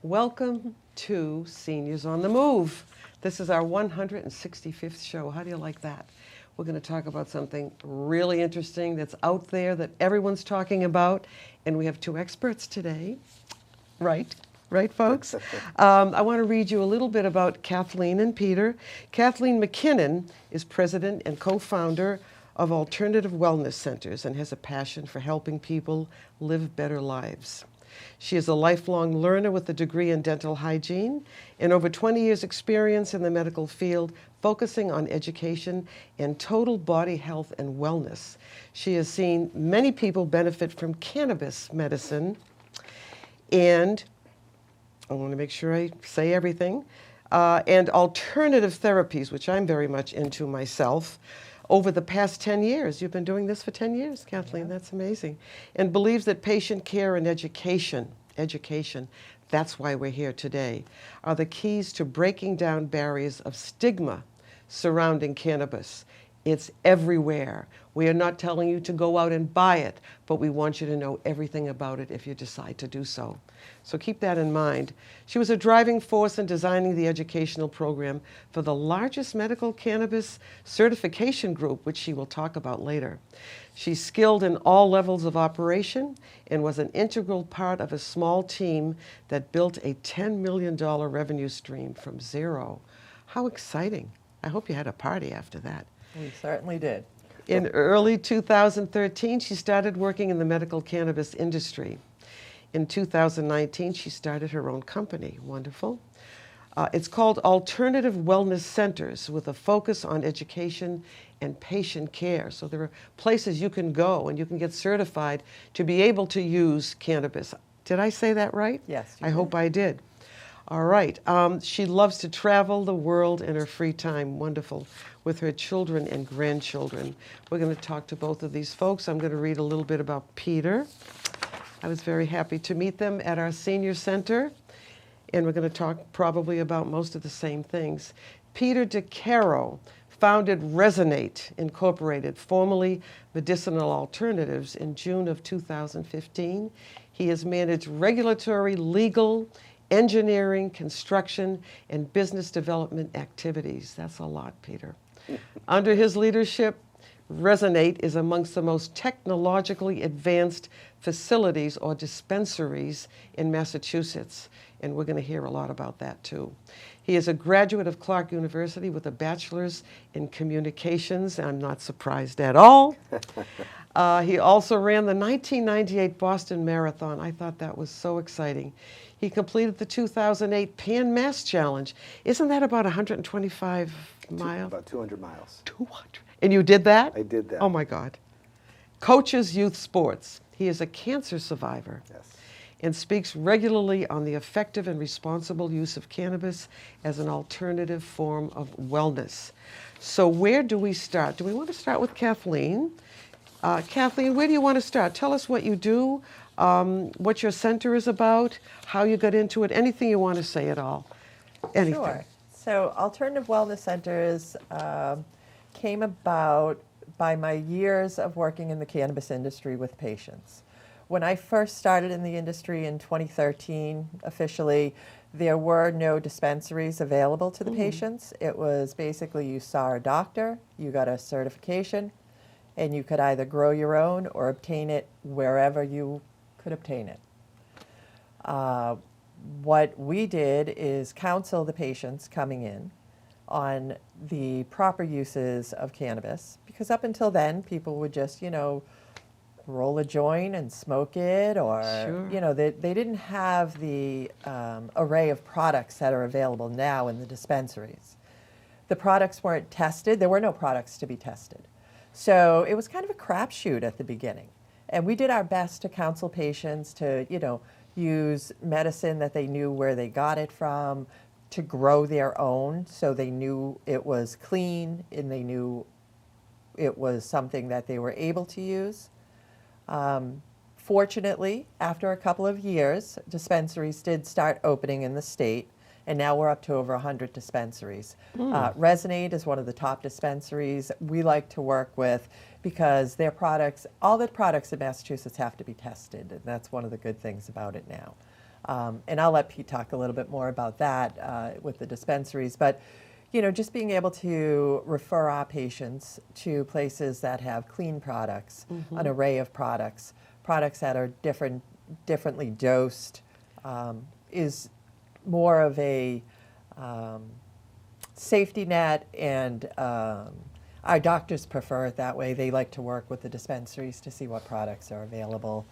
Welcome to Seniors on the Move. This is our 165th show. How do you like that? We're going to talk about something really interesting that's out there that everyone's talking about, and we have two experts today. Right, folks? I want to read you a little bit about Kathleen and Peter. Kathleen McKinnon is president and co-founder of Alternative Wellness Centers and has a passion for helping people live better lives. She is a lifelong learner with a degree in dental hygiene and over 20 years' experience in the medical field, focusing on education and total body health and wellness. She has seen many people benefit from cannabis medicine, and I want to make sure I say everything, and alternative therapies, which I'm very much into myself, over the past 10 years. You've been doing this for 10 years, Kathleen. Yeah. That's amazing. And believes that patient care and education, that's why we're here today, are the keys to breaking down barriers of stigma surrounding cannabis. It's everywhere. We are not telling you to go out and buy it, but we want you to know everything about it if you decide to do so. So keep that in mind. She was a driving force in designing the educational program for the largest medical cannabis certification group, which she will talk about later. She's skilled in all levels of operation and was an integral part of a small team that built a $10 million revenue stream from zero. How exciting. I hope you had a party after that. We certainly did. In early 2013, she started working in the medical cannabis industry. In 2019, she started her own company. Wonderful. It's called Alternative Wellness Centers with a focus on education and patient care. So there are places you can go and you can get certified to be able to use cannabis. Did I say that right? Yes. I hope I did. All right. She loves to travel the world in her free time. Wonderful. With her children and grandchildren. We're going to talk to both of these folks. I'm going to read a little bit about Peter. I was very happy to meet them at our senior center, and we're going to talk probably about most of the same things. Peter DeCaro founded Resinate Incorporated, formerly Medicinal Alternatives, in June of 2015. He has managed regulatory, legal, engineering, construction, and business development activities. That's a lot, Peter. Under his leadership, Resinate is amongst the most technologically advanced facilities or dispensaries in Massachusetts, and we're going to hear a lot about that too. He is a graduate of Clark University with a bachelor's in communications. I'm not surprised at all. He also ran the 1998 Boston Marathon. I thought that was so exciting. He completed the 2008 Pan Mass Challenge. Isn't that about 125 miles? About 200 miles. 200. And you did that? I did that. Oh my God. Coaches youth sports. He is a cancer survivor. Yes. And speaks regularly on the effective and responsible use of cannabis as an alternative form of wellness. So where do we start? Do we want to start with Kathleen? Kathleen, where do you want to start? Tell us what you do, what your center is about, how you got into it, anything you want to say at all. Anything. Sure. So Alternative Wellness Centers came about by my years of working in the cannabis industry with patients. When I first started in the industry in 2013, officially, there were no dispensaries available to the patients. It was basically you saw a doctor, you got a certification, and you could either grow your own or obtain it wherever you could obtain it. What we did is counsel the patients coming in on the proper uses of cannabis, because up until then, people would just, roll a joint and smoke it, or, Sure. They didn't have the array of products that are available now in the dispensaries. The products weren't tested. There were no products to be tested. So it was kind of a crapshoot at the beginning. And we did our best to counsel patients to, use medicine that they knew where they got it from, to grow their own, so they knew it was clean and they knew it was something that they were able to use. Fortunately, after a couple of years, dispensaries did start opening in the state, and now we're up to over 100 dispensaries. Resinate is one of the top dispensaries we like to work with because their products, all the products in Massachusetts have to be tested, and that's one of the good things about it now. And I'll let Pete talk a little bit more about that with the dispensaries. But, you know, just being able to refer our patients to places that have clean products, an array of products, products that are differently dosed, is more of a safety net, and our doctors prefer it that way. They like to work with the dispensaries to see what products are available,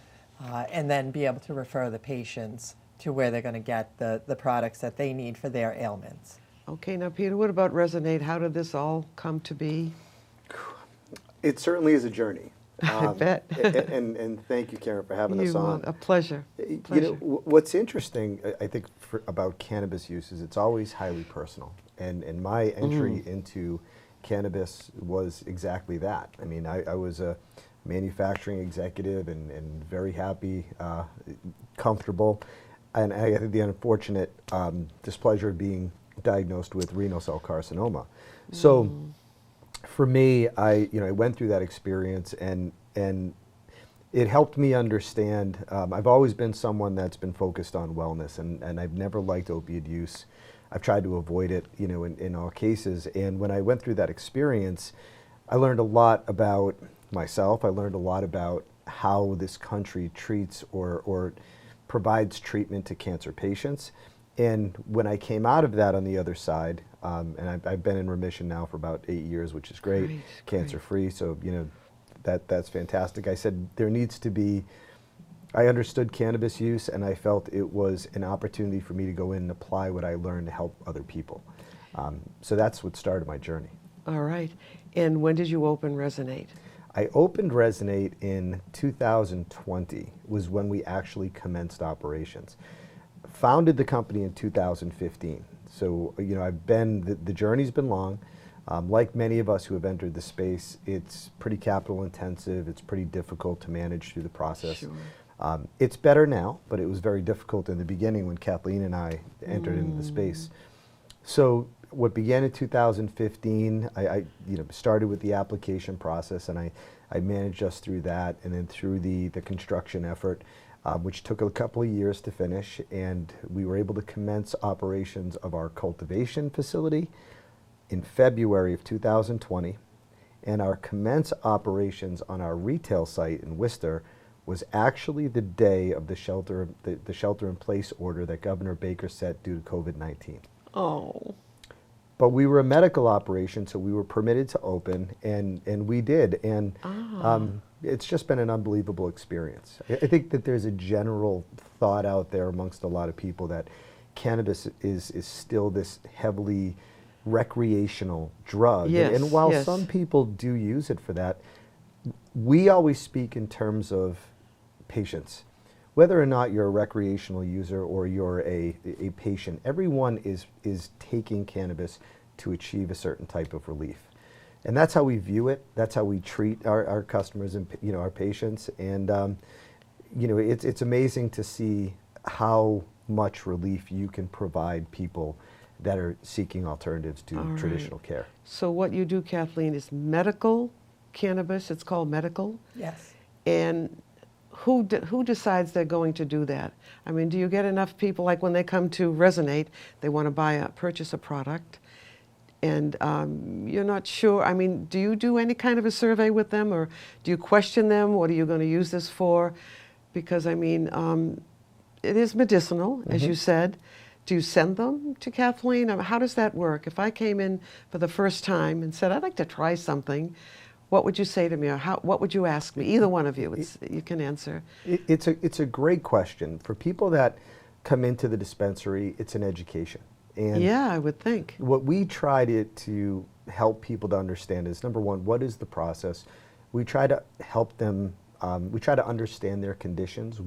and then be able to refer the patients to where they're going to get the products that they need for their ailments. Okay, now Peter, what about Resinate? How did this all come to be? It certainly is a journey. I bet. and thank you, Karen, for having us on. A pleasure. You know, what's interesting, I think, about cannabis use is it's always highly personal. And my entry into cannabis was exactly that. I mean, I was a manufacturing executive and very happy, comfortable. And I had the unfortunate displeasure of being diagnosed with renal cell carcinoma. So for me, I went through that experience, and it helped me understand. I've always been someone that's been focused on wellness, and I've never liked opiate use. I've tried to avoid it, in all cases. And when I went through that experience, I learned a lot about myself. I learned a lot about how this country treats or provides treatment to cancer patients. And when I came out of that on the other side, and I've been in remission now for about 8 years, which is great, cancer-free, so that's fantastic. I said there needs to be, I understood cannabis use, and I felt it was an opportunity for me to go in and apply what I learned to help other people. So that's what started my journey. All right. And when did you open Resinate? I opened Resinate in 2020, was when we actually commenced operations. Founded the company in 2015. So, I've been, the journey's been long. Like many of us who have entered the space, it's pretty capital intensive. It's pretty difficult to manage through the process. Sure. It's better now, but it was very difficult in the beginning when Kathleen and I entered into the space. So what began in 2015, I started with the application process, and I managed us through that, and then through the construction effort, which took a couple of years to finish, and we were able to commence operations of our cultivation facility in February of 2020, and our commence operations on our retail site in Worcester was actually the day of the shelter in place order that Governor Baker set due to COVID-19. Oh. But we were a medical operation, so we were permitted to open, and we did. And it's just been an unbelievable experience. I think that there's a general thought out there amongst a lot of people that cannabis is still this heavily recreational drug. Yes, and while yes. some people do use it for that, we always speak in terms of patients. Whether or not you're a recreational user or you're a patient, everyone is taking cannabis to achieve a certain type of relief. And that's how we view it. That's how we treat our customers and our patients. And it's amazing to see how much relief you can provide people that are seeking alternatives to traditional care. So what you do, Kathleen, is medical cannabis. It's called medical. Yes. And who decides they're going to do that? I mean, do you get enough people, like when they come to Resinate, they want to purchase a product, and you're not sure? I mean, do you do any kind of a survey with them, or do you question them? What are you going to use this for? Because, I mean, it is medicinal, as you said. Do you send them to Kathleen? How does that work? If I came in for the first time and said, I'd like to try something, what would you say to me, or what would you ask me? Either one of you, you can answer. It's a great question. For people that come into the dispensary, it's an education. And yeah, I would think. What we try to help people to understand is, number one, what is the process? We try to help them, we try to understand their conditions,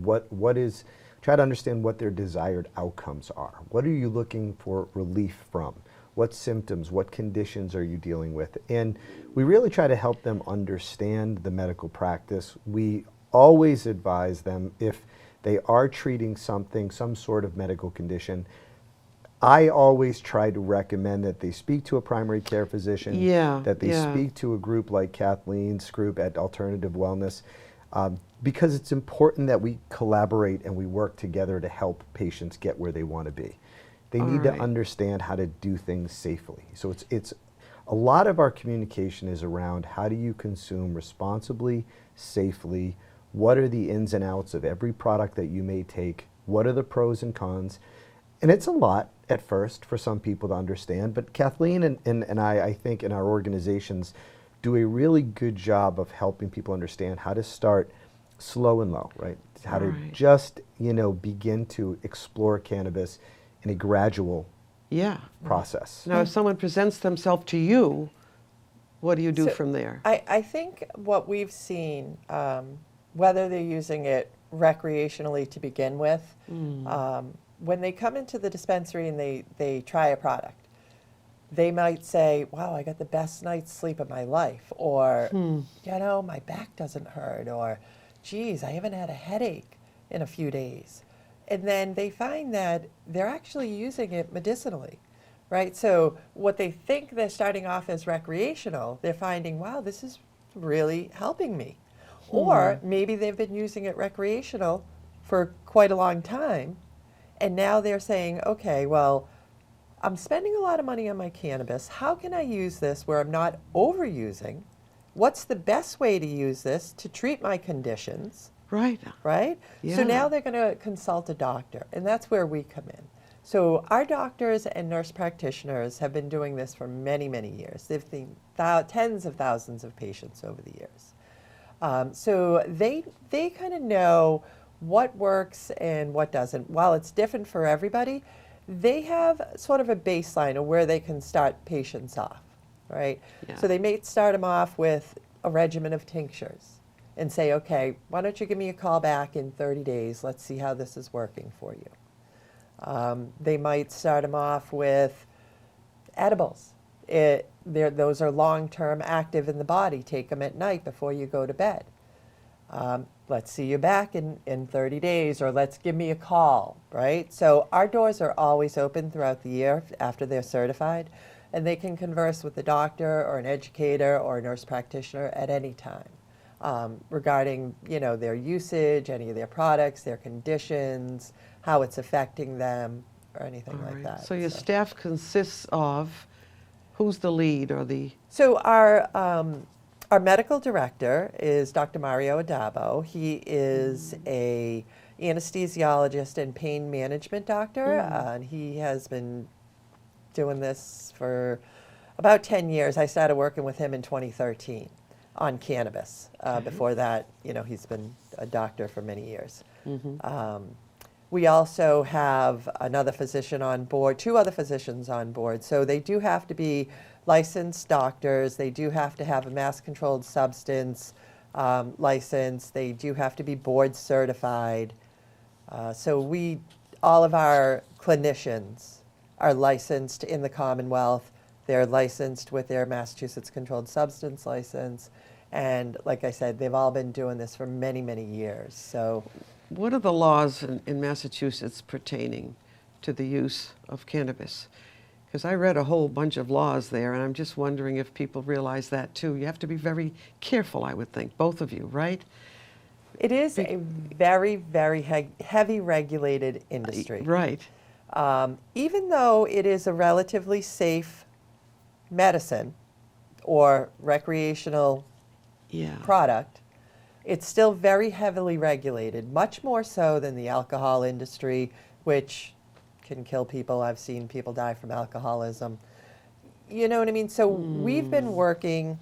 try to understand what their desired outcomes are. What are you looking for relief from? What symptoms, what conditions are you dealing with? And we really try to help them understand the medical practice. We always advise them, if they are treating some sort of medical condition, I always try to recommend that they speak to a primary care physician, that they speak to a group like Kathleen's group at Alternative Wellness. because it's important that we collaborate and we work together to help patients get where they want to be. They need to right. understand how to do things safely. So it's a lot of our communication is around how do you consume responsibly, safely, what are the ins and outs of every product that you may take, what are the pros and cons. And it's a lot at first for some people to understand, but Kathleen and I think in our organizations do a really good job of helping people understand how to start slow and low, right? How to Right. just, begin to explore cannabis in a gradual Yeah. process. Now, if someone presents themselves to you, what do you do So from there? I think what we've seen, whether they're using it recreationally to begin with, when they come into the dispensary and they try a product, they might say, wow, I got the best night's sleep of my life, or, my back doesn't hurt, or, geez, I haven't had a headache in a few days. And then they find that they're actually using it medicinally, right? So what they think they're starting off as recreational, they're finding, wow, this is really helping me. Or maybe they've been using it recreational for quite a long time, and now they're saying, okay, well, I'm spending a lot of money on my cannabis. How can I use this where I'm not overusing? What's the best way to use this to treat my conditions, Right. right? Yeah. So now they're going to consult a doctor, and that's where we come in. So our doctors and nurse practitioners have been doing this for many, many years. They've seen tens of thousands of patients over the years. So they kind of know what works and what doesn't. While it's different for everybody, they have sort of a baseline of where they can start patients off, right? Yeah. So they may start them off with a regimen of tinctures and say, okay, why don't you give me a call back in 30 days? Let's see how this is working for you. They might start them off with edibles. Those are long-term active in the body. Take them at night before you go to bed. Let's see you back in 30 days, or let's give me a call, right? So our doors are always open throughout the year after they're certified, and they can converse with a doctor or an educator or a nurse practitioner at any time regarding, their usage, any of their products, their conditions, how it's affecting them, or anything All like right. that. So your staff consists of, who's the lead or the? So our medical director is Dr. Mario Adabo. He is a anesthesiologist and pain management doctor, and he has been doing this for about 10 years. I started working with him in 2013 on cannabis. Before that, he's been a doctor for many years. We also have another physician on board, two other physicians on board. So they do have to be licensed doctors. They do have to have a mass-controlled substance license. They do have to be board certified. So all of our clinicians are licensed in the Commonwealth. They're licensed with their Massachusetts Controlled Substance License. And like I said, they've all been doing this for many, many years. So What are the laws in Massachusetts pertaining to the use of cannabis? Because I read a whole bunch of laws there, and I'm just wondering if people realize that too. You have to be very careful, I would think, both of you, right? it is a very, very heavy regulated industry. Right. Even though it is a relatively safe medicine or recreational Yeah. product, it's still very heavily regulated, much more so than the alcohol industry, which can kill people. I've seen people die from alcoholism. You know what I mean? So we've been working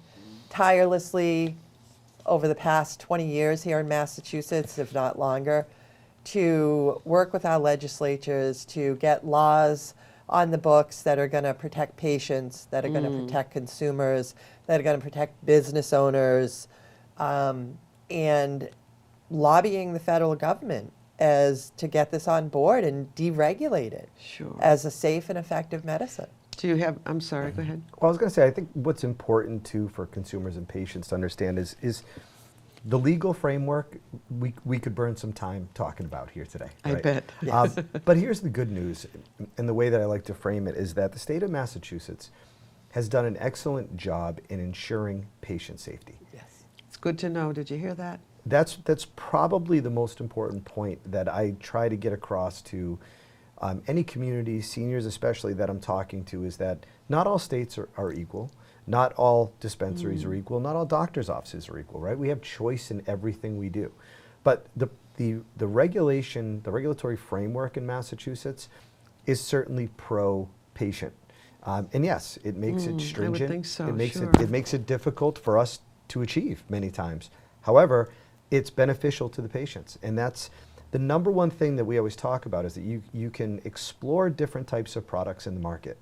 tirelessly over the past 20 years here in Massachusetts, if not longer, to work with our legislatures to get laws on the books that are going to protect patients, that are going to protect consumers, that are going to protect business owners, and lobbying the federal government to get this on board and deregulate it Sure. as a safe and effective medicine. Do you have, I'm sorry, go ahead. Well, I was going to say, I think what's important too for consumers and patients to understand is the legal framework. We could burn some time talking about here today. I right? bet. Yes. But here's the good news, and the way that I like to frame it is that the state of Massachusetts has done an excellent job in ensuring patient safety. Yes. It's good to know. Did you hear that? That's probably the most important point that I try to get across to any community, seniors especially, that I'm talking to, is that not all states are equal. Not all dispensaries are equal. Not all doctors' offices are equal, right? We have choice in everything we do. But the regulatory framework in Massachusetts is certainly pro-patient. And yes, it makes it stringent. I would think so, It makes sure. it makes it difficult for us to achieve many times. However, it's beneficial to the patients, and that's the number one thing that we always talk about, is that you can explore different types of products in the market.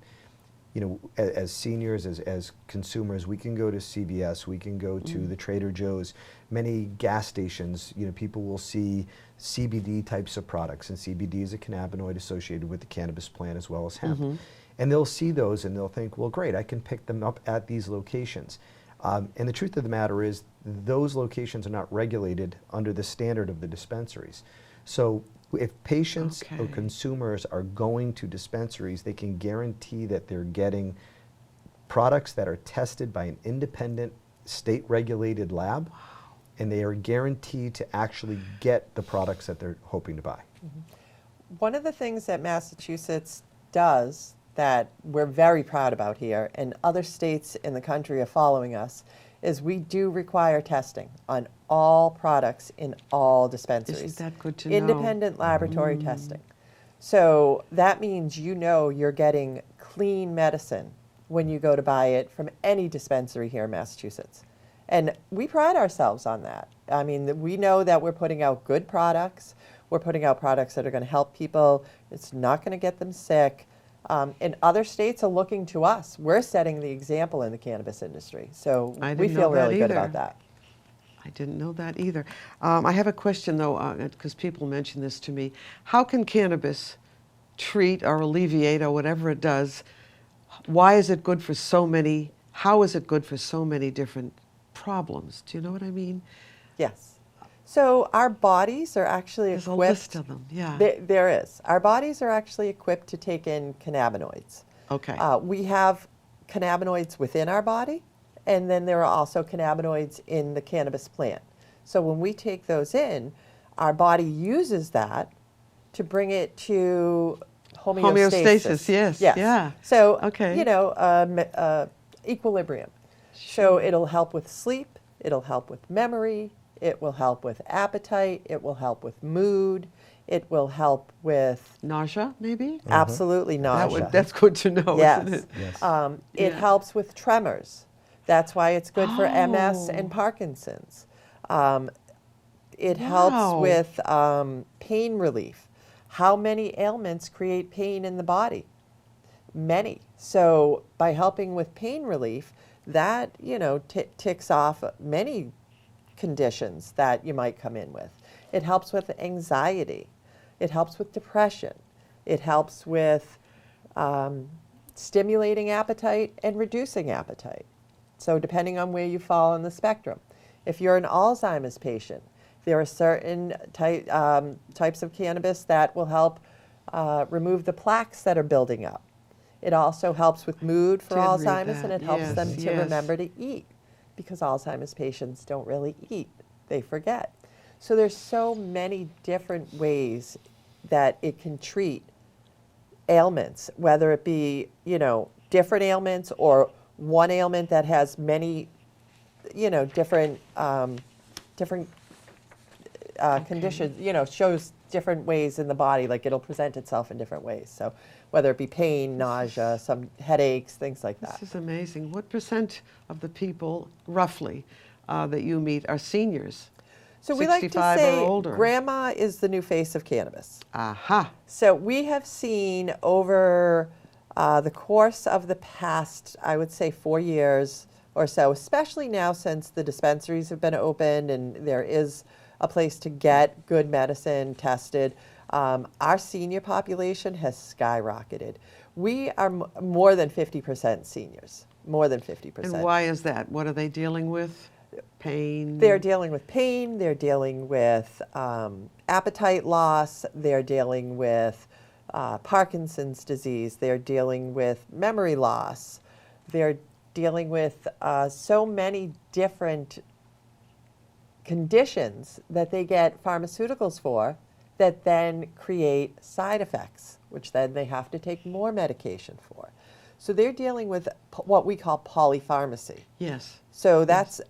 You know, as seniors, as consumers, we can go to CVS, we can go to the Trader Joe's, many gas stations. You know, people will see CBD types of products, and CBD is a cannabinoid associated with the cannabis plant as well as hemp. And they'll see those and they'll think, well, great, I can pick them up at these locations. And the truth of the matter is, those locations are not regulated under the standard of the dispensaries. So if patients or consumers are going to dispensaries, they can guarantee that they're getting products that are tested by an independent state-regulated lab, and they are guaranteed to actually get the products that they're hoping to buy. One of the things that Massachusetts does that we're very proud about here, and other states in the country are following us, is we do require testing on all products in all dispensaries. Isn't that good to know? Independent laboratory testing. So that means you know you're getting clean medicine when you go to buy it from any dispensary here in Massachusetts. And we pride ourselves on that. I mean, we know that we're putting out good products. We're putting out products that are going to help people. It's not going to get them sick. And other states are looking to us. We're setting the example in the cannabis industry. So I we didn't feel know that really good either. about that. I didn't know that either. I have a question, though, because people mention this to me. How can cannabis treat or alleviate or whatever it does? Why is it good for so many? How is it good for so many different problems? Do you know what I mean? Yes. So our bodies are actually There's a equipped. list of them, yeah. There is. Our bodies are actually equipped to take in cannabinoids. Okay. We have cannabinoids within our body, and then there are also cannabinoids in the cannabis plant. So when we take those in, our body uses that to bring it to homeostasis. Yes, yeah. So, Okay. you know, equilibrium. So it'll help with sleep, it'll help with memory, it will help with appetite, it will help with mood, it will help with Nausea, maybe? absolutely nausea. That's good to know, Yes. isn't it? Yes. It Yeah. helps with tremors. That's why it's good for MS Oh. and Parkinson's. It Wow. helps with pain relief. How many ailments create pain in the body? Many. So by helping with pain relief, that, you know, ticks off many conditions that you might come in with. It helps with anxiety. It helps with depression. It helps with stimulating appetite and reducing appetite. So depending on where you fall on the spectrum. If you're an Alzheimer's patient, there are certain types of cannabis that will help remove the plaques that are building up. It also helps with mood for Did read Alzheimer's, and that. it helps Yes, them to yes. remember to eat, because Alzheimer's patients don't really eat. They forget. So there's so many different ways that it can treat ailments, whether it be, you know, different ailments or one ailment that has many, you know, different conditions, you know, shows different ways in the body, like it'll present itself in different ways. So whether it be pain, nausea, some headaches, things like that. This is amazing. What percent of the people, roughly, that you meet are seniors? So we like to 65 or say older. grandma is the new face of cannabis. Aha. So we have seen over the course of the past, I would say 4 years or so, especially now since the dispensaries have been opened and there is a place to get good medicine tested, our senior population has skyrocketed. We are more than 50% seniors, more than 50%. And why is that? What are they dealing with? Pain? They're dealing with pain, they're dealing with appetite loss, they're dealing with Parkinson's disease, they're dealing with memory loss, they're dealing with so many different conditions that they get pharmaceuticals for that then create side effects, which then they have to take more medication for. So they're dealing with what we call polypharmacy. Yes. So that's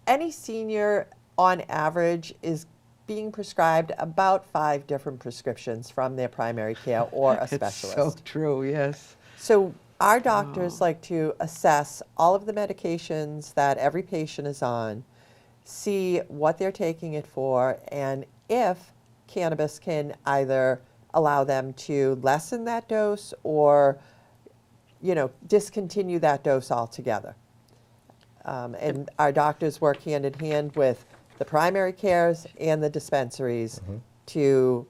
any senior on average is being prescribed about 5 different prescriptions from their primary care or a specialist. It's so true, yes. So our doctors like to assess all of the medications that every patient is on, see what they're taking it for, and if cannabis can either allow them to lessen that dose or, discontinue that dose altogether. And our doctors work hand in hand with the primary cares and the dispensaries to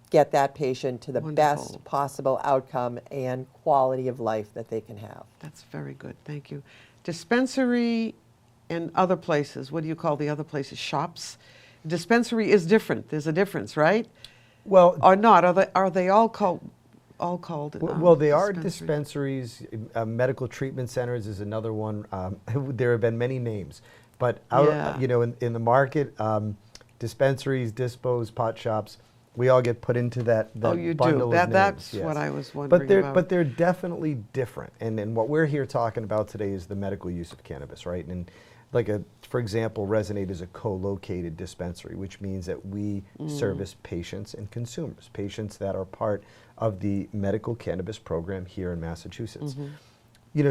get that patient to the Wonderful. best possible outcome and quality of life that they can have. That's very good, thank you. Dispensary and other places, what do you call the other places, shops? Dispensary is different, there's a difference, right? Well, Or not, are they all called well, they are dispensaries. Medical treatment centers is another one. There have been many names, but Yeah. in the market, dispensaries, dispos, pot shops, we all get put into that Oh, you bundle do, of names. that's Yes. what I was wondering about. But they're definitely different. And what we're here talking about today is the medical use of cannabis, right? And for example, Resinate is a co-located dispensary, which means that we service patients and consumers, patients that are part of the medical cannabis program here in Massachusetts.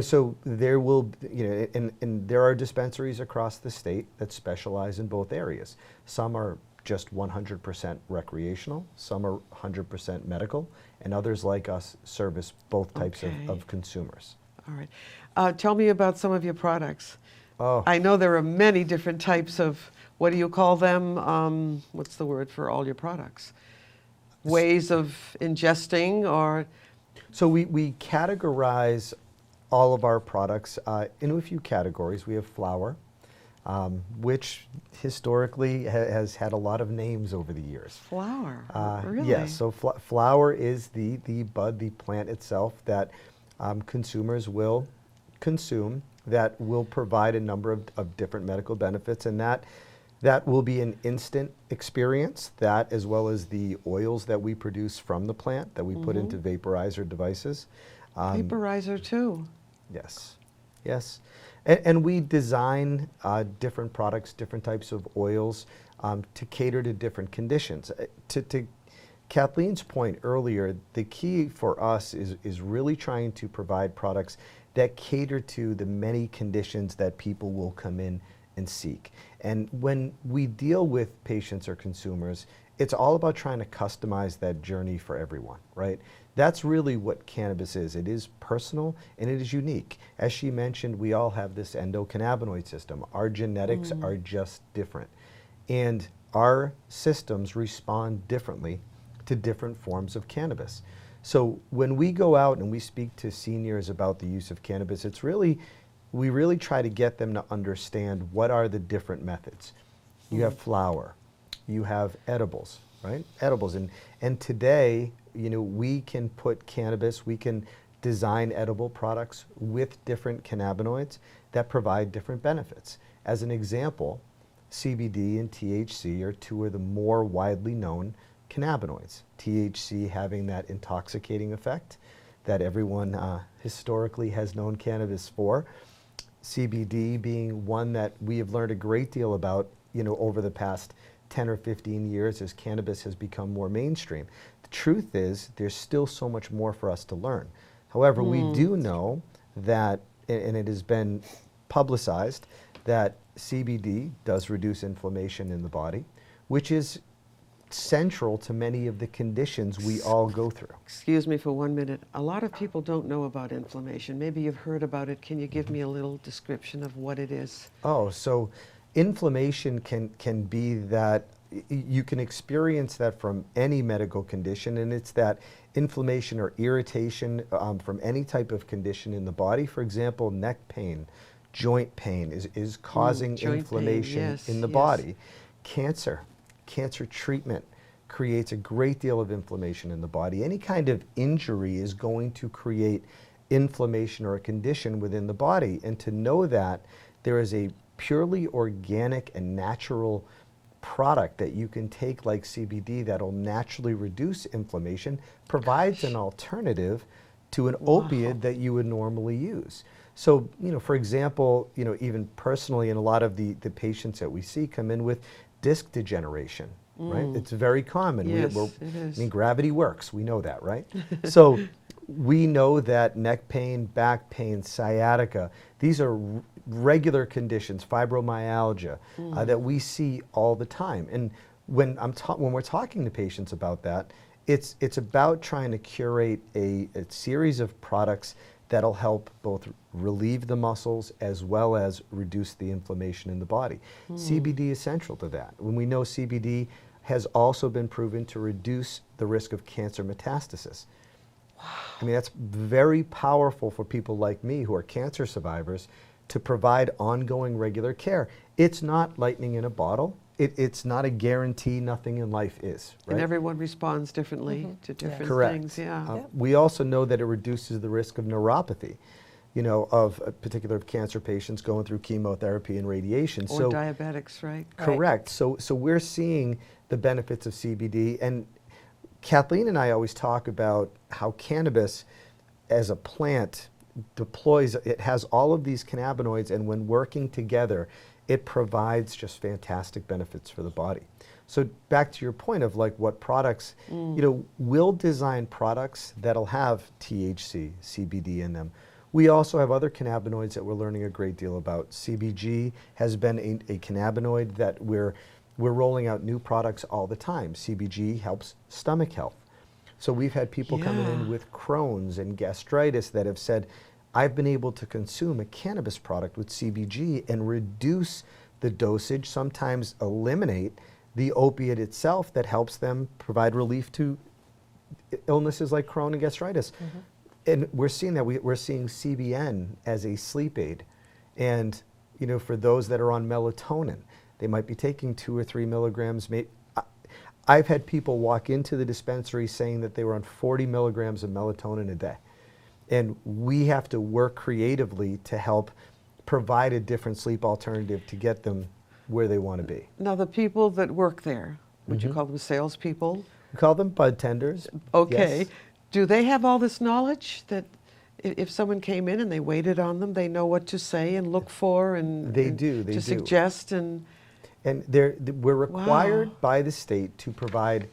So there will, and there are dispensaries across the state that specialize in both areas. Some are just 100% recreational, some are 100% medical, and others like us service both types Okay. of consumers. All right. Tell me about some of your products. Oh. I know there are many different types of, what do you call them? What's the word for all your products? Ways of ingesting or? So we categorize all of our products into a few categories. We have flower, which historically has had a lot of names over the years. Flower, really? Yes, so flower is the bud, the plant itself that consumers will consume that will provide a number of different medical benefits, and that will be an instant experience, that as well as the oils that we produce from the plant that we put into vaporizer devices. Vaporizer too. Yes, yes. And we design different products, different types of oils to cater to different conditions. To Kathleen's point earlier, the key for us is really trying to provide products that cater to the many conditions that people will come in and seek. And when we deal with patients or consumers, it's all about trying to customize that journey for everyone, right? That's really what cannabis is. It is personal and it is unique. As she mentioned, we all have this endocannabinoid system. Our genetics are just different. And our systems respond differently to different forms of cannabis. So when we go out and we speak to seniors about the use of cannabis, we really try to get them to understand what are the different methods. You have flower, you have edibles, right? Edibles, and today, we can put cannabis, we can design edible products with different cannabinoids that provide different benefits. As an example, CBD and THC are two of the more widely known cannabinoids. THC having that intoxicating effect that everyone historically has known cannabis for. CBD being one that we have learned a great deal about, over the past 10 or 15 years as cannabis has become more mainstream. The truth is, there's still so much more for us to learn. However, we do know that, and it has been publicized, that CBD does reduce inflammation in the body, which is central to many of the conditions we all go through. Excuse me for 1 minute. A lot of people don't know about inflammation. Maybe you've heard about it. Can you give me a little description of what it is? Oh, so inflammation can be that you can experience that from any medical condition, and it's that inflammation or irritation from any type of condition in the body. For example, neck pain, joint pain is causing joint inflammation pain, yes, in the yes. body. Cancer treatment creates a great deal of inflammation in the body. Any kind of injury is going to create inflammation or a condition within the body. And to know that there is a purely organic and natural product that you can take like CBD that'll naturally reduce inflammation provides an alternative to an opiate that you would normally use. So, for example, even personally, and a lot of the patients that we see come in with disc degeneration, right? It's very common. Yes, it is. I mean, gravity works. We know that, right? So we know that neck pain, back pain, sciatica, these are regular conditions, fibromyalgia, that we see all the time. And when we're talking to patients about that, it's about trying to curate a series of products that'll help both relieve the muscles as well as reduce the inflammation in the body. CBD is central to that. When we know CBD has also been proven to reduce the risk of cancer metastasis. Wow. I mean, that's very powerful for people like me who are cancer survivors to provide ongoing regular care. It's not lightning in a bottle. It's not a guarantee. Nothing in life is, right? And everyone responds differently to different Correct. things. Yeah. We also know that it reduces the risk of neuropathy, of particular cancer patients going through chemotherapy and radiation. Or diabetics, right? Correct. So we're seeing the benefits of CBD. And Kathleen and I always talk about how cannabis as a plant it has all of these cannabinoids, and when working together, it provides just fantastic benefits for the body. So back to your point of like what products, we'll design products that'll have THC, CBD in them. We also have other cannabinoids that we're learning a great deal about. CBG has been a cannabinoid that we're rolling out new products all the time. CBG helps stomach health. So we've had people coming in with Crohn's and gastritis that have said, I've been able to consume a cannabis product with CBG and reduce the dosage, sometimes eliminate the opiate itself that helps them provide relief to illnesses like Crohn and gastritis. And we're seeing that. We're seeing CBN as a sleep aid. And, for those that are on melatonin, they might be taking 2 or 3 milligrams. I've had people walk into the dispensary saying that they were on 40 milligrams of melatonin a day. And we have to work creatively to help provide a different sleep alternative to get them where they want to be. Now, the people that work there, would you call them salespeople? We call them bud tenders. Okay. Yes. Do they have all this knowledge that if someone came in and they waited on them, they know what to say and look for and They do. suggest and we're required by the state to provide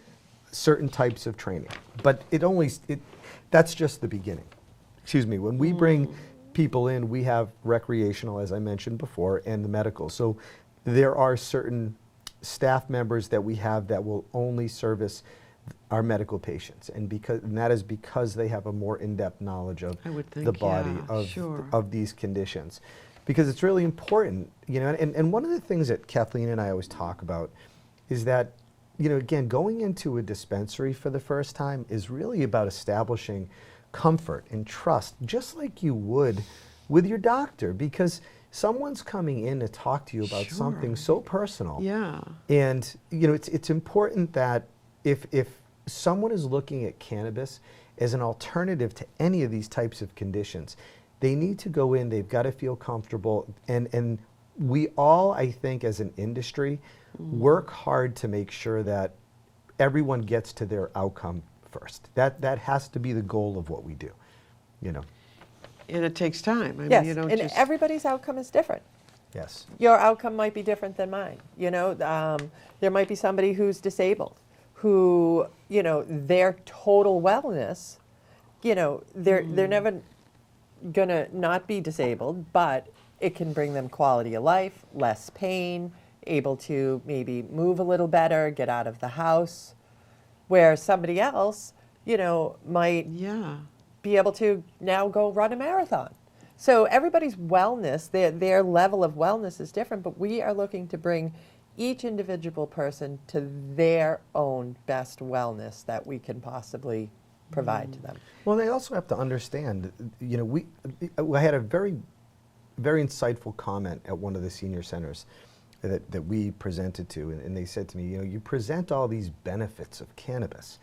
certain types of training, but that's just the beginning. Excuse me. When we bring people in, we have recreational, as I mentioned before, and the medical. So there are certain staff members that we have that will only service our medical patients, and that is because they have a more in-depth knowledge of the body of these conditions. Because it's really important, and one of the things that Kathleen and I always talk about is that, again, going into a dispensary for the first time is really about establishing comfort and trust, just like you would with your doctor, because someone's coming in to talk to you about something so personal. Yeah. And, it's important that if someone is looking at cannabis as an alternative to any of these types of conditions, they need to go in, they've got to feel comfortable, and we all, I think, as an industry, work hard to make sure that everyone gets to their outcome first. That has to be the goal of what we do, And it takes time. Yes, and everybody's outcome is different. Yes. Your outcome might be different than mine. There might be somebody who's disabled, who, their total wellness, they're never gonna not be disabled, but it can bring them quality of life, less pain, able to maybe move a little better, get out of the house, where somebody else, might be able to now go run a marathon. So everybody's wellness, their level of wellness is different, but we are looking to bring each individual person to their own best wellness that we can possibly provide to them. Well, they also have to understand, I had a very, very insightful comment at one of the senior centers that we presented to, and they said to me, you present all these benefits of cannabis.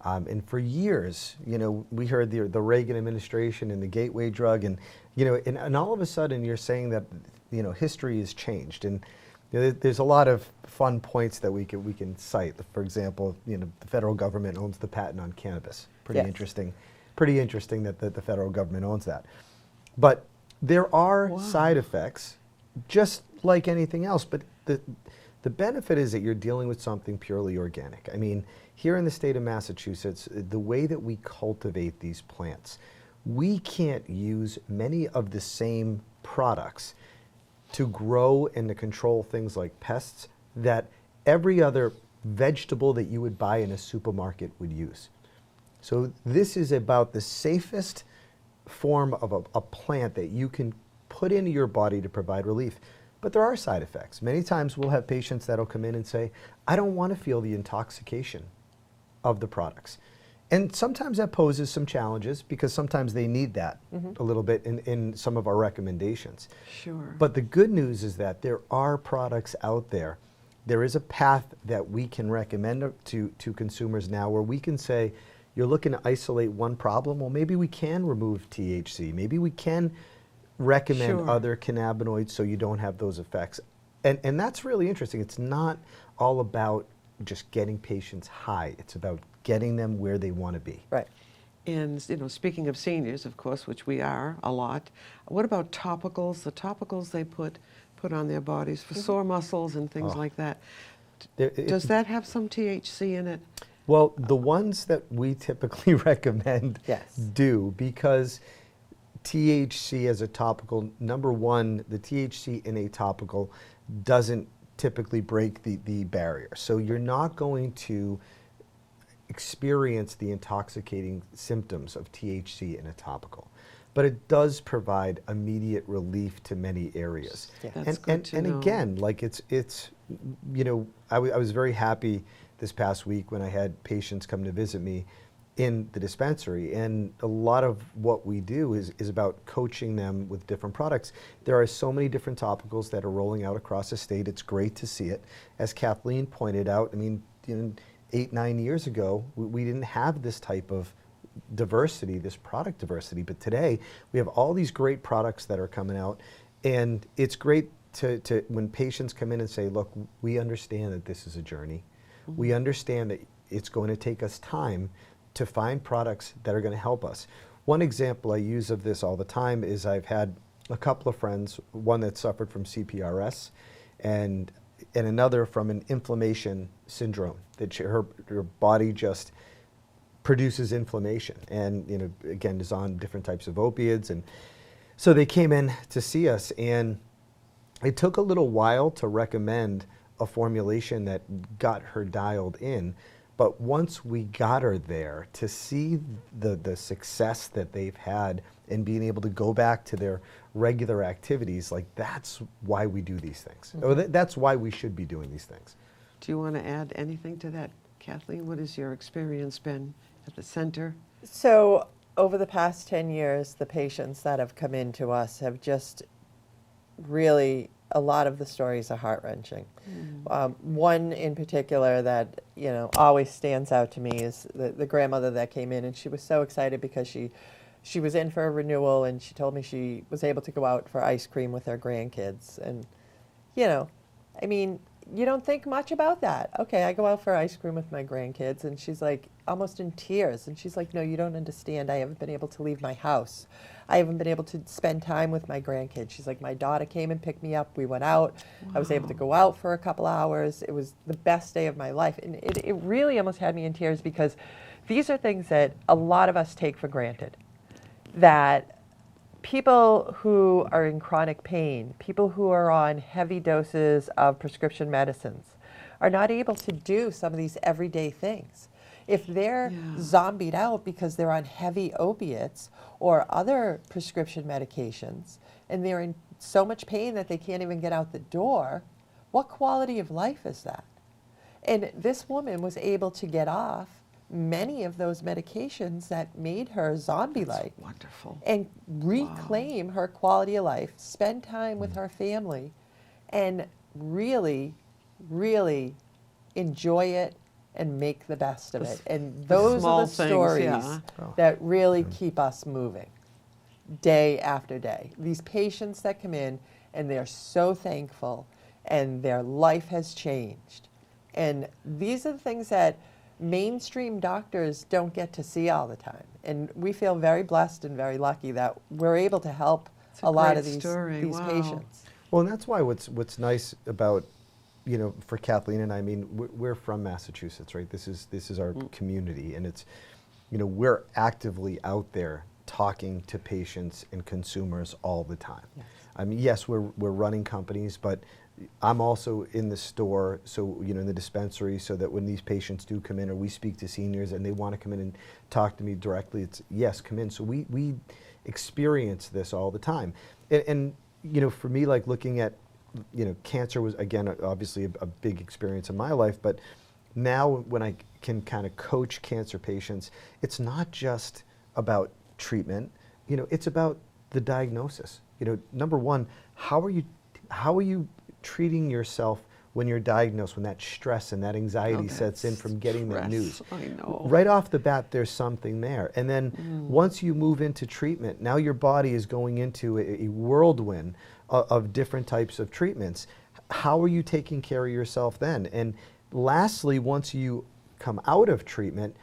And for years, we heard the Reagan administration and the gateway drug, and all of a sudden you're saying that, history has changed. And There's a lot of fun points that we can cite. For example, the federal government owns the patent on cannabis. Pretty Yes. interesting. Pretty interesting that the federal government owns that. But there are Wow. side effects, just like anything else. But the benefit is that you're dealing with something purely organic. I mean, here in the state of Massachusetts, the way that we cultivate these plants, we can't use many of the same products to grow and to control things like pests that every other vegetable that you would buy in a supermarket would use. So this is about the safest form of a plant that you can put into your body to provide relief. But there are side effects. Many times we'll have patients that'll come in and say, I don't want to feel the intoxication of the products. And sometimes that poses some challenges because sometimes they need that a little bit in some of our recommendations. Sure. But the good news is that there are products out there. There is a path that we can recommend to consumers now where we can say, you're looking to isolate one problem, well, maybe we can remove THC. Maybe we can recommend Sure. other cannabinoids so you don't have those effects. And that's really interesting. It's not all about just getting patients high. It's about getting them where they want to be. Right. And speaking of seniors, of course, which we are a lot, what about topicals? The topicals they put on their bodies for sore muscles and things Oh. like that. It- Does that have some THC in it? Well, the ones that we typically recommend Yes. do, because THC as a topical, number one, the THC in a topical doesn't typically break the barrier. So you're not going to experience the intoxicating symptoms of THC in a topical. But it does provide immediate relief to many areas. Yeah. That's good to know. Again, like it's I was very happy this past week when I had patients come to visit me in the dispensary, and a lot of what we do is about coaching them with different products. There are so many different topicals that are rolling out across the state. It's great to see it. As Kathleen pointed out, I mean, 8-9 years ago, we didn't have this type of diversity, this product diversity, but today we have all these great products that are coming out, and it's great to when patients come in and say, look, we understand that this is a journey. We understand that it's going to take us time to find products that are going to help us. One example I use of this all the time is I've had a couple of friends, one that suffered from CPRS and another from an inflammation syndrome, that her body just produces inflammation and again is on different types of opiates. And so they came in to see us, and it took a little while to recommend a formulation that got her dialed in. But once we got her there, to see the success that they've had in being able to go back to their regular activities, like that's why we do these things. Or that's why we should be doing these things. Do you want to add anything to that, Kathleen? What has your experience been at the center? So over the past 10 years, the patients that have come in to us have just really, a lot of the stories are heart-wrenching. One in particular that always stands out to me is the grandmother that came in, and she was so excited because she was in for a renewal, and she told me she was able to go out for ice cream with her grandkids. And I mean, you don't think much about that. Okay, I go out for ice cream with my grandkids, and she's like almost in tears, and she's like, no, you don't understand. I haven't been able to leave my house. I haven't been able to spend time with my grandkids. She's like, my daughter came and picked me up. We went out. Wow. I was able to go out for a couple hours. It was the best day of my life. And it really almost had me in tears because these are things that a lot of us take for granted. That people who are in chronic pain, people who are on heavy doses of prescription medicines are not able to do some of these everyday things. If they're zombied out because they're on heavy opiates or other prescription medications and they're in so much pain that they can't even get out the door, what quality of life is that? And this woman was able to get off many of those medications that made her zombie-like. That's wonderful. And reclaim her quality of life, spend time with her family, and really, really enjoy it and make the best of it. And those small are the things, stories yeah. that really keep us moving day after day. These patients that come in and they're so thankful and their life has changed. And these are the things that mainstream doctors don't get to see all the time. And we feel very blessed and very lucky that we're able to help It's a lot great of these story. Wow. patients. Well, and that's why what's nice about, for Kathleen and I mean, we're from Massachusetts, right? This is our community, and it's, we're actively out there talking to patients and consumers all the time. Yes. I mean, yes, we're running companies, but I'm also in the store, so in the dispensary, so that when these patients do come in, or we speak to seniors and they want to come in and talk to me directly, it's yes, come in. So we experience this all the time, and for me, like looking at, cancer was again obviously a big experience in my life, but now when I can kind of coach cancer patients, it's not just about treatment, it's about the diagnosis. Number one, how are you treating yourself when you're diagnosed, when that stress and that anxiety sets in from getting that news? I know. Right off the bat, there's something there. And then once you move into treatment, now your body is going into a whirlwind of different types of treatments. How are you taking care of yourself then? And lastly, once you come out of treatment,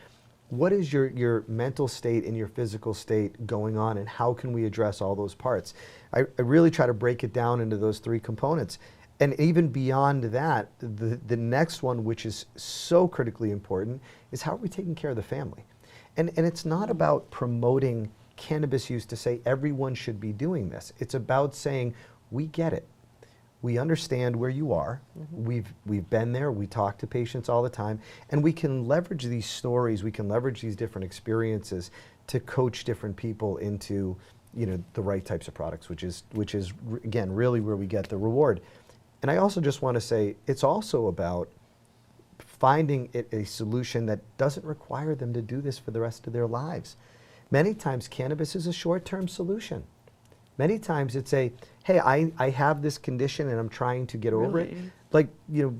what is your mental state and your physical state going on, and how can we address all those parts? I really try to break it down into those three components. And even beyond that, the next one, which is so critically important, is how are we taking care of the family? And it's not about promoting cannabis use to say everyone should be doing this. It's about saying, we get it. We understand where you are. We've been there. We talk to patients all the time, and we can leverage these stories. We can leverage these different experiences to coach different people into, the right types of products, which is again really where we get the reward. And I also just want to say it's also about finding a solution that doesn't require them to do this for the rest of their lives. Many times cannabis is a short-term solution. Many times it's hey, I have this condition and I'm trying to get over it. Really? Like,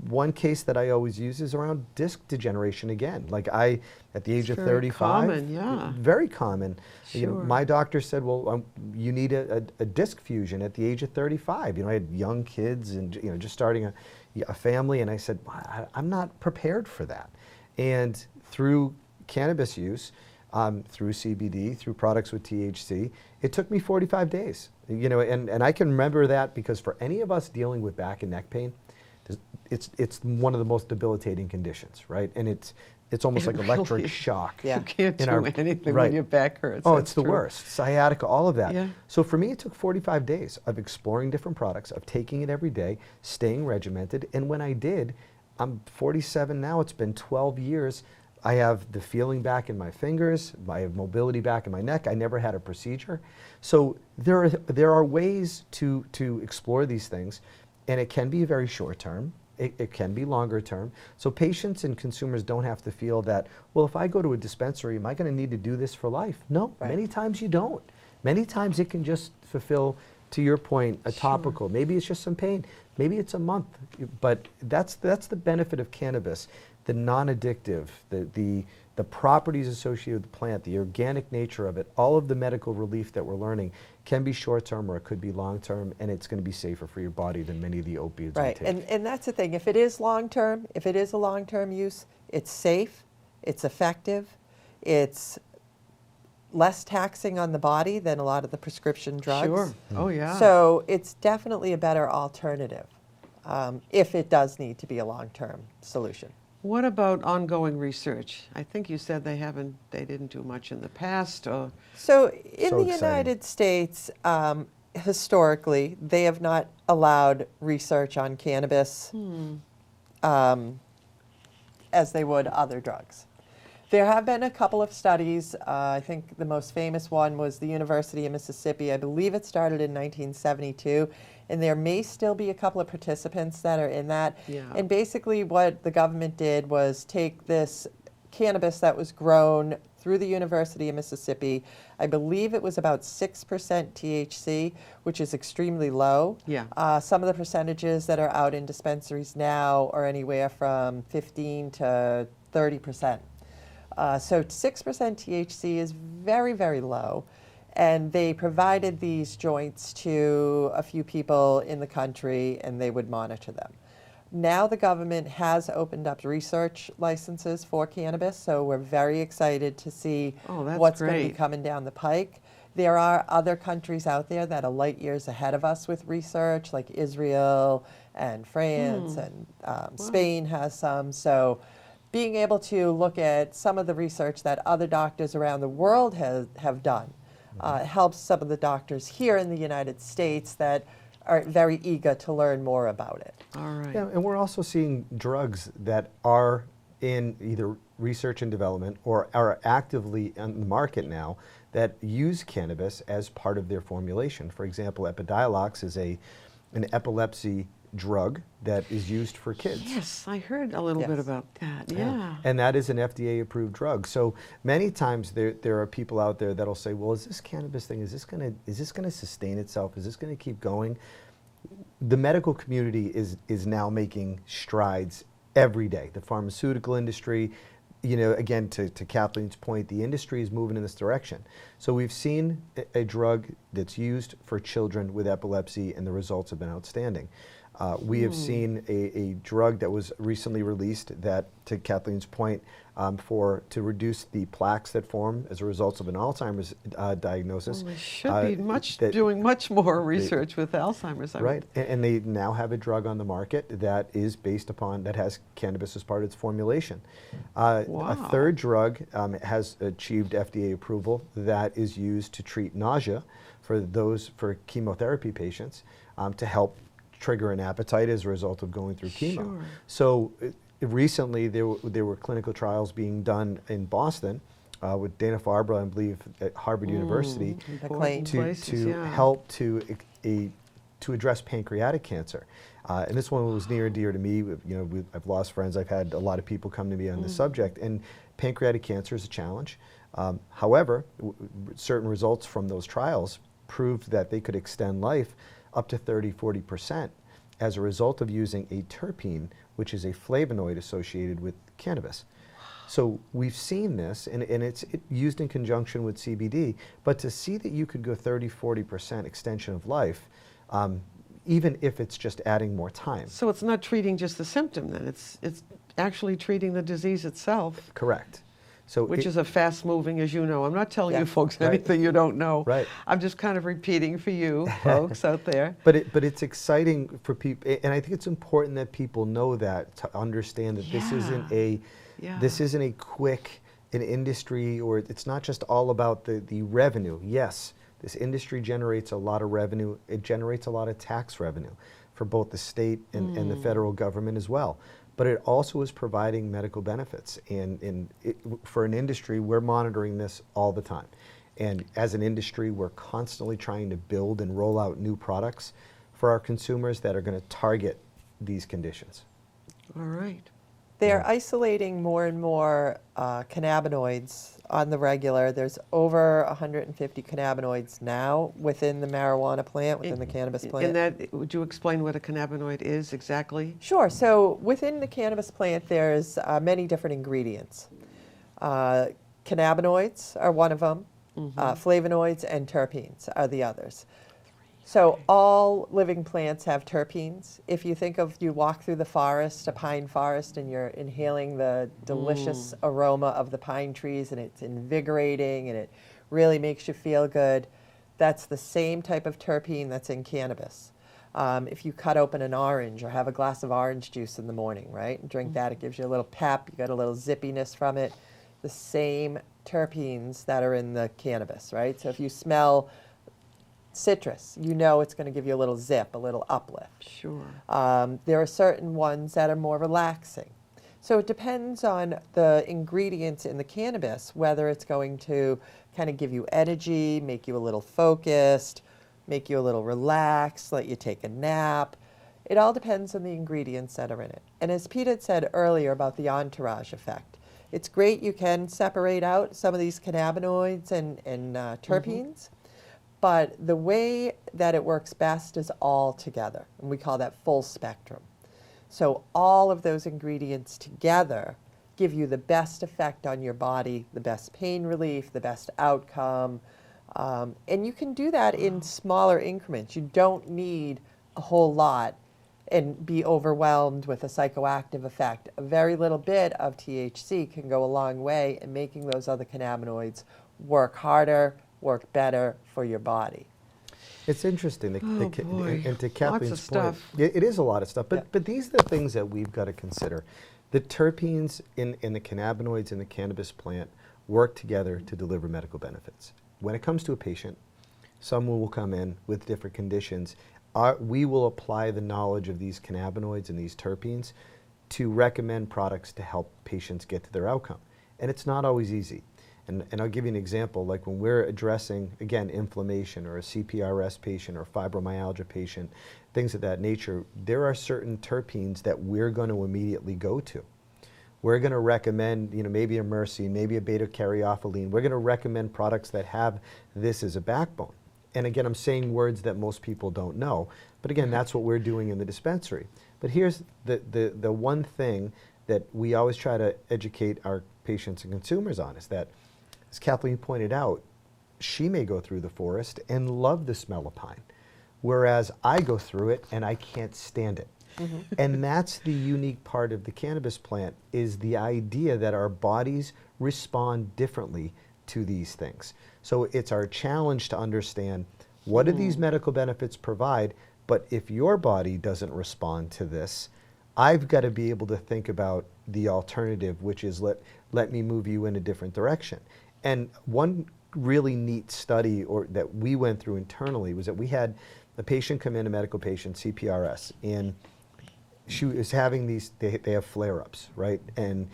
one case that I always use is around disc degeneration again. Like at the age of very 35. common, yeah. Very common. Sure. My doctor said, well, you need a disc fusion at the age of 35. I had young kids and, just starting a family. And I said, I'm not prepared for that. And through cannabis use, through CBD, through products with THC, it took me 45 days. And I can remember that because for any of us dealing with back and neck pain, it's one of the most debilitating conditions, right? And it's almost like electric really- shock. Yeah. You can't in do our- anything right. when your back hurts. Oh, That's it's the true. worst. Sciatica, all of that. Yeah. So for me, it took 45 days of exploring different products, of taking it every day, staying regimented. And when I did, I'm 47 now. It's been 12 years. I have the feeling back in my fingers. I have mobility back in my neck. I never had a procedure. So there are ways to explore these things, and it can be very short term. It can be longer term. So patients and consumers don't have to feel that, well, if I go to a dispensary, am I going to need to do this for life? No, Right. many times you don't. Many times it can just fulfill, to your point, a topical. Maybe it's just some pain. Maybe it's a month. But that's the benefit of cannabis, the non-addictive, the properties associated with the plant, the organic nature of it, all of the medical relief that we're learning can be short-term or it could be long-term, and it's going to be safer for your body than many of the opiates Right, we take. and that's the thing. If it is long-term, if it is a long-term use, it's safe, it's effective, it's less taxing on the body than a lot of the prescription drugs. Sure. Oh, yeah. So it's definitely a better alternative if it does need to be a long-term solution. What about ongoing research? I think you said they didn't do much in the past. Or So in So the exciting. United States, historically, they have not allowed research on cannabis as they would other drugs. There have been a couple of studies. I think the most famous one was the University of Mississippi. I believe it started in 1972, and there may still be a couple of participants that are in that. Yeah. And basically what the government did was take this cannabis that was grown through the University of Mississippi. I believe it was about 6% THC, which is extremely low. Yeah. Some of the percentages that are out in dispensaries now are anywhere from 15 to 30%. So 6% THC is very, very low. And they provided these joints to a few people in the country, and they would monitor them. Now the government has opened up research licenses for cannabis, so we're very excited to see Oh, what's that's going to be great. coming down the pike. There are other countries out there that are light years ahead of us with research, like Israel and France, and Spain has some. So being able to look at some of the research that other doctors around the world have done helps some of the doctors here in the United States that are very eager to learn more about it. All right. Yeah, and we're also seeing drugs that are in either research and development or are actively on the market now that use cannabis as part of their formulation. For example, Epidiolex is an epilepsy drug that is used for kids. Yes, I heard a little bit Yes. about that. Yeah. And that is an FDA-approved drug. So many times there are people out there that'll say, "Well, is this cannabis thing? Is this gonna sustain itself? Is this gonna keep going?" The medical community is now making strides every day. The pharmaceutical industry, you know, again to Kathleen's point, the industry is moving in this direction. So we've seen a drug that's used for children with epilepsy, and the results have been outstanding. We have seen a drug that was recently released that, to Kathleen's point, to reduce the plaques that form as a result of an Alzheimer's diagnosis. Well, they should be that- doing much more research with Alzheimer's. I would- Right, and they now have a drug on the market that is based upon, that has cannabis as part of its formulation. A Wow. third drug has achieved FDA approval that is used to treat nausea for chemotherapy patients to help trigger an appetite as a result of going through chemo. Sure. So recently there were clinical trials being done in Boston with Dana-Farber, I believe, at Harvard University, McLean. Places, yeah. help to address pancreatic cancer. And this one was near and dear to me. You know, I've lost friends. I've had a lot of people come to me on this subject, and pancreatic cancer is a challenge. However, certain results from those trials proved that they could extend life up to 30–40% as a result of using a terpene, which is a flavonoid associated with cannabis. So we've seen this, and it's used in conjunction with CBD, but to see that you could go 30–40% extension of life, even if it's just adding more time. So it's not treating just the symptom then, it's actually treating the disease itself, Correct. So which is a fast-moving, as you know. I'm not telling you Yeah. folks Right. anything you don't know. Right. I'm just kind of repeating for you folks out there. But it's exciting for people, and I think it's important that people know that, to understand that this isn't Yeah. this isn't an industry, or it's not just all about the revenue. Yes, this industry generates a lot of revenue. It generates a lot of tax revenue for both the state and the federal government as well. But it also is providing medical benefits. And for an industry, we're monitoring this all the time. And as an industry, we're constantly trying to build and roll out new products for our consumers that are going to target these conditions. All right. They're isolating more and more cannabinoids on the regular. There's over 150 cannabinoids now within the marijuana plant, within the cannabis plant. And that, would you explain what a cannabinoid is exactly? Sure. So within the cannabis plant, there's many different ingredients. Cannabinoids are one of them. Flavonoids and terpenes are the others. So all living plants have terpenes. If you think of, you walk through the forest, a pine forest, and you're inhaling the delicious aroma of the pine trees, and it's invigorating, and it really makes you feel good, that's the same type of terpene that's in cannabis. If you cut open an orange or have a glass of orange juice in the morning, right, and drink that, it gives you a little pep, you got a little zippiness from it. The same terpenes that are in the cannabis, right? So if you smell citrus, you know it's going to give you a little zip, a little uplift. Sure. There are certain ones that are more relaxing. So it depends on the ingredients in the cannabis, whether it's going to kind of give you energy, make you a little focused, make you a little relaxed, let you take a nap. It all depends on the ingredients that are in it. And as Pete had said earlier about the entourage effect, it's great you can separate out some of these cannabinoids and terpenes, but the way that it works best is all together, and we call that full spectrum. So all of those ingredients together give you the best effect on your body, the best pain relief, the best outcome, And you can do that in smaller increments. You don't need a whole lot and be overwhelmed with a psychoactive effect. A very little bit of THC can go a long way in making those other cannabinoids work harder, work better for your body. It's interesting. Oh, boy. And to Lots Kathleen's of point, stuff. it is a lot of stuff, Yeah. but these are the things that we've got to consider. The terpenes in the cannabinoids in the cannabis plant work together to deliver medical benefits. When it comes to a patient, someone will come in with different conditions. We will apply the knowledge of these cannabinoids and these terpenes to recommend products to help patients get to their outcome. And it's not always easy. And I'll give you an example, like when we're addressing, again, inflammation or a CPRS patient or fibromyalgia patient, things of that nature, there are certain terpenes that we're going to immediately go to. We're going to recommend, maybe a myrcene, maybe a beta-caryophyllene. We're going to recommend products that have this as a backbone. And again, I'm saying words that most people don't know. But again, that's what we're doing in the dispensary. But here's the one thing that we always try to educate our patients and consumers on is that, as Kathleen pointed out, she may go through the forest and love the smell of pine, whereas I go through it and I can't stand it. And that's the unique part of the cannabis plant, is the idea that our bodies respond differently to these things. So it's our challenge to understand, what do these medical benefits provide, but if your body doesn't respond to this, I've got to be able to think about the alternative, which is let me move you in a different direction. And one really neat study that we went through internally was that we had a patient come in, a medical patient, CPRS, and she was having these, they have flare-ups, right? And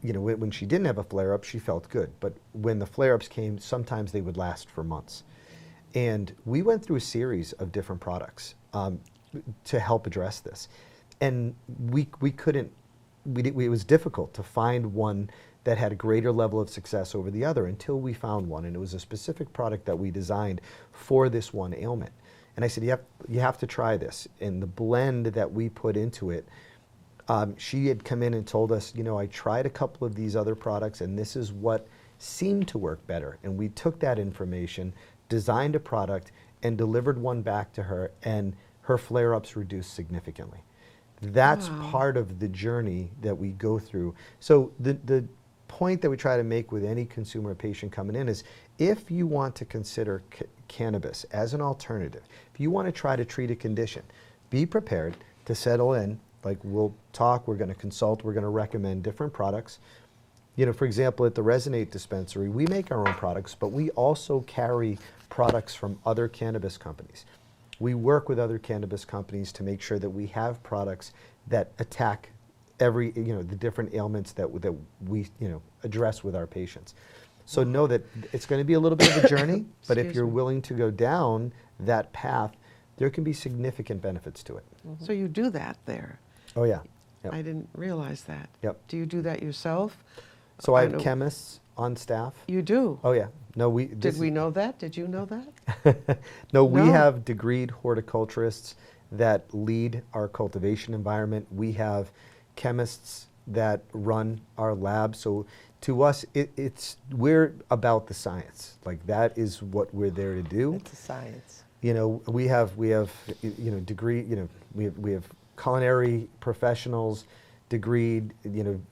when she didn't have a flare-up, she felt good. But when the flare-ups came, sometimes they would last for months. And we went through a series of different products to help address this. And it was difficult to find one that had a greater level of success over the other until we found one. And it was a specific product that we designed for this one ailment. And I said, you have to try this. And the blend that we put into it, she had come in and told us, I tried a couple of these other products and this is what seemed to work better. And we took that information, designed a product, and delivered one back to her, and her flare-ups reduced significantly. That's part of the journey that we go through. So the point that we try to make with any consumer or patient coming in is, if you want to consider cannabis as an alternative, if you want to try to treat a condition, be prepared to settle in. Like, we'll talk, we're going to consult, we're going to recommend different products. For example, at the Resinate dispensary, we make our own products, but we also carry products from other cannabis companies. We work with other cannabis companies to make sure that we have products that attack the different ailments that we address with our patients. So know that it's going to be a little bit of a journey, but if you're willing to go down that path, there can be significant benefits to it. So you do that there. Oh yeah. Yep. I didn't realize that. Yep. Do you do that yourself? So I have know- chemists on staff. You do? Oh yeah. No, Did we know that? Did you know that? No, we No. have degreed horticulturists that lead our cultivation environment. We have chemists that run our lab. So to us, we're about the science. Like, that is what we're there to do. It's a science. We have degree. We have culinary professionals, degreed,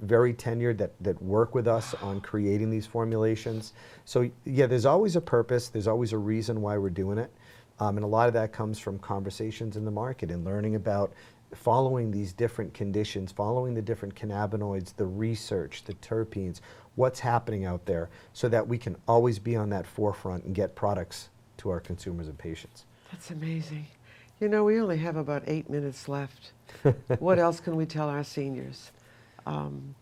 very tenured that work with us on creating these formulations. So yeah, there's always a purpose. There's always a reason why we're doing it, and a lot of that comes from conversations in the market and learning about following these different conditions, following the different cannabinoids, the research, the terpenes, what's happening out there, so that we can always be on that forefront and get products to our consumers and patients. That's amazing. We only have about 8 minutes left. What else can we tell our seniors?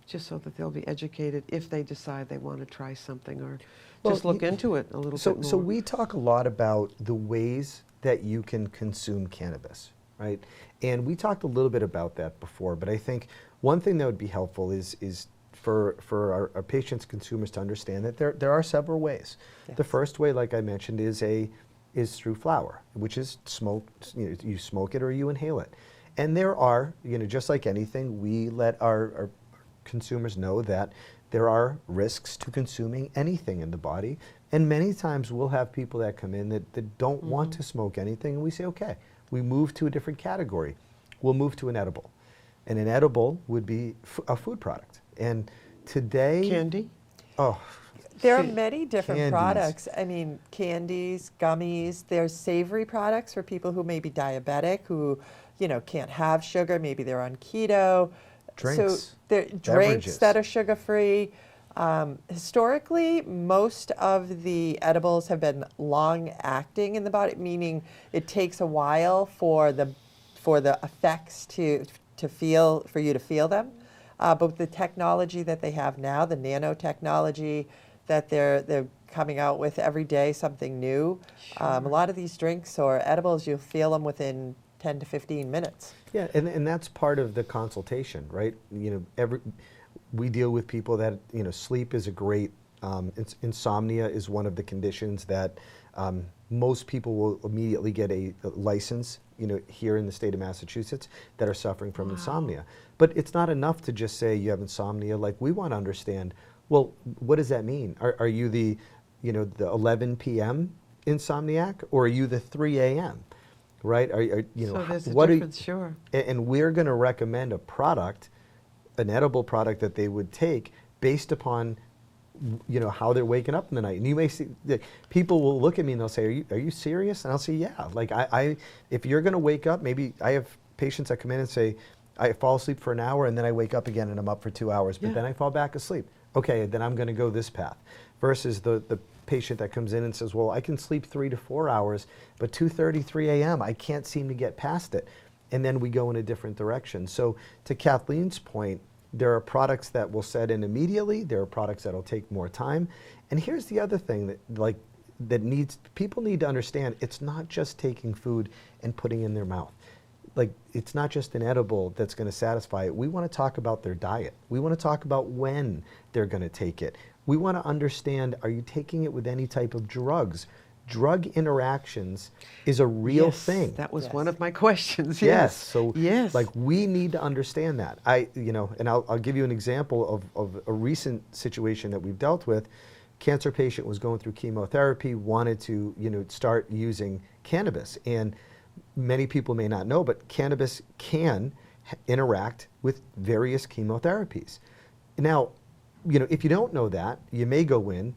Just so that they'll be educated if they decide they want to try something, or just look into it a little bit more. So we talk a lot about the ways that you can consume cannabis, right? And we talked a little bit about that before, but I think one thing that would be helpful is for our patients, consumers, to understand that there are several ways. Yes. The first way, like I mentioned, is through flower, which is smoked. You smoke it or you inhale it. And there are, just like anything, we let our consumers know that there are risks to consuming anything in the body. And many times we'll have people that come in that don't want to smoke anything, and we say, okay, we move to a different category. We'll move to an edible. And an edible would be a food product. And today... Candy? Oh, There are See, many different candies. products. I mean, candies, gummies. There's savory products for people who may be diabetic, who, can't have sugar. Maybe they're on keto. Drinks, So there drinks beverages. that are sugar-free. Historically, most of the edibles have been long-acting in the body, meaning it takes a while for the effects to you to feel them. But with the technology that they have now, the nanotechnology that they're coming out with every day, something new. A lot of these drinks or edibles, you'll feel them within 10 to 15 minutes. yeah, and that's part of the consultation, right? We deal with people that, sleep is a great, insomnia is one of the conditions that most people will immediately get a license, here in the state of Massachusetts that are suffering from insomnia. But it's not enough to just say you have insomnia. Like, we want to understand, well, what does that mean? Are you the 11 p.m. insomniac, or are you the 3 a.m.? Right? So there's a what difference, sure. And we're going to recommend a product, an edible product that they would take based upon how they're waking up in the night. And you may see people will look at me and they'll say, are you serious? And I'll say, yeah. Like, if you're going to wake up, maybe I have patients that come in and say, I fall asleep for an hour and then I wake up again and I'm up for 2 hours, but Yeah. then I fall back asleep. Okay, then I'm going to go this path. Versus the patient that comes in and says, well, I can sleep 3 to 4 hours, but 2:30, 3 a.m., I can't seem to get past it. And then we go in a different direction. So to Kathleen's point, there are products that will set in immediately. There are products that will take more time. And here's the other thing people need to understand. It's not just taking food and putting in their mouth. Like, it's not just an edible that's going to satisfy it. We want to talk about their diet. We want to talk about when they're going to take it. We want to understand, are you taking it with any type of drugs? Drug interactions is a real Yes, thing. That was Yes. one of my questions. Yes. So, yes. like, we need to understand that. And I'll give you an example of a recent situation that we've dealt with. Cancer patient was going through chemotherapy, wanted to, start using cannabis. And many people may not know, but cannabis can interact with various chemotherapies. Now, if you don't know that, you may go in.